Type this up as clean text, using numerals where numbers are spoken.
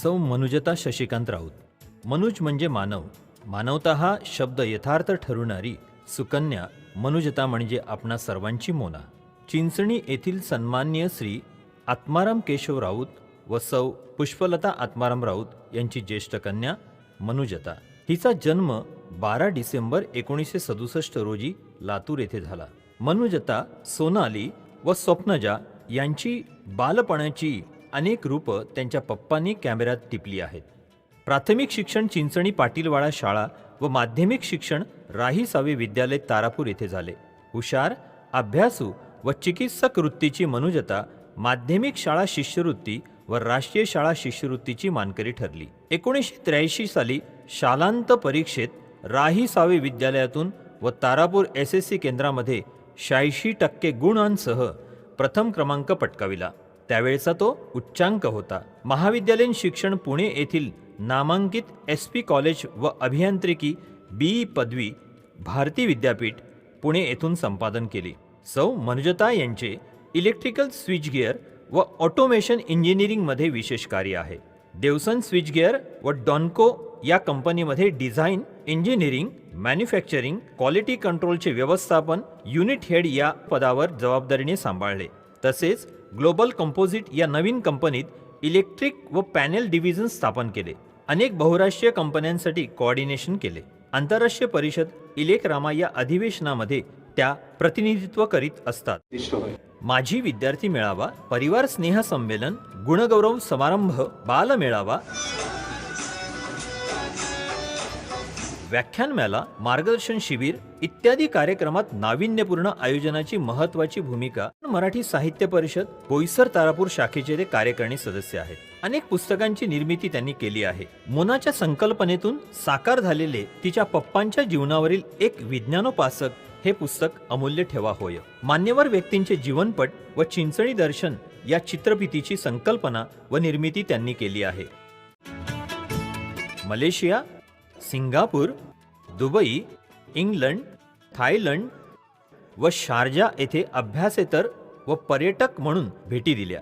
सौ मनुजता शशिकांत राऊत. मनुज म्हणजे मानव. मानवता हा शब्द यथार्थ ठरवणारी सुकन्या मनुजता म्हणजे आपणा सर्वांची मोना. चिंचणी येथील सन्माननीय श्री आत्माराम केशव राऊत व सौ पुष्पलता आत्माराम राऊत यांची ज्येष्ठ कन्या मनुजता. हिचा जन्म 12 डिसेंबर 1967 रोजी लातूर येथे झाला. मनुजता, सोनाली व स्वप्नजा यांची बालपणाची अनेक रूपं त्यांच्या पप्पांनी कॅमेऱ्यात टिपली आहेत. प्राथमिक शिक्षण चिंचणी पाटीलवाडा शाळा व माध्यमिक शिक्षण राही सावे विद्यालय तारापूर येथे झाले. हुशार, अभ्यासू व चिकित्सक वृत्तीची मनुजता माध्यमिक शाळा शिष्यवृत्ती व राष्ट्रीय शाळा शिष्यवृत्तीची मानकरी ठरली. 1983 साली शालांत परीक्षेत राही सावे विद्यालयातून व तारापूर SSC केंद्रामध्ये 86% गुणांसह प्रथम क्रमांक पटकाविला. त्यावेळचा तो उच्चांक होता. महाविद्यालयीन शिक्षण पुणे येथील नामांकित SP कॉलेज व अभियांत्रिकी BE पदवी भारती विद्यापीठ पुणे येथून संपादन केली. सौ मनुजता यांचे इलेक्ट्रिकल स्विचगिअर व ऑटोमेशन इंजिनिअरिंगमध्ये विशेष कार्य आहे. देवसन स्विचगिअर व डॉन्को या कंपनीमध्ये डिझाईन, इंजिनिअरिंग, मॅन्युफॅक्चरिंग, क्वालिटी कंट्रोलचे व्यवस्थापन, युनिट हेड या पदावर जबाबदारीने सांभाळले. तसेच ग्लोबल कंपोजिट या नवीन कंपनीत इलेक्ट्रिक व पॅनेल डिव्हिजन स्थापन केले. अनेक बहुराष्ट्रीय कंपन्यांसाठी कोऑर्डिनेशन केले. आंतरराष्ट्रीय परिषद इलेक्रामा या अधिवेशनामध्ये त्या प्रतिनिधित्व करीत असतात. माझी विद्यार्थी मेळावा, परिवार स्नेह संमेलन, गुणगौरव समारंभ, बालमेळावा, व्याख्यानमाला, मार्गदर्शन शिबिर इत्यादी कार्यक्रमात नाविन्यपूर्ण आयोजनाची महत्त्वाची भूमिका. मराठी साहित्य परिषद बोईसर तारापूर शाखेचे ते कार्यकारिणी सदस्य आहेत. अनेक पुस्तकांची निर्मिती त्यांनी केली आहे. मोनाच्या संकल्पनेतून साकार झालेले तिच्या पप्पांच्या जीवनावरील एक विज्ञानोपासक हे पुस्तक अमूल्य ठेवा होय. मान्यवर व्यक्तींचे जीवनपट व चिंचणी दर्शन या चित्रफितीची संकल्पना व निर्मिती त्यांनी केली आहे. Malaysia, Singapore, Dubai, England, Thailand व शारजा येथे अभ्यासेतर व पर्यटक म्हणून भेटी दिल्या.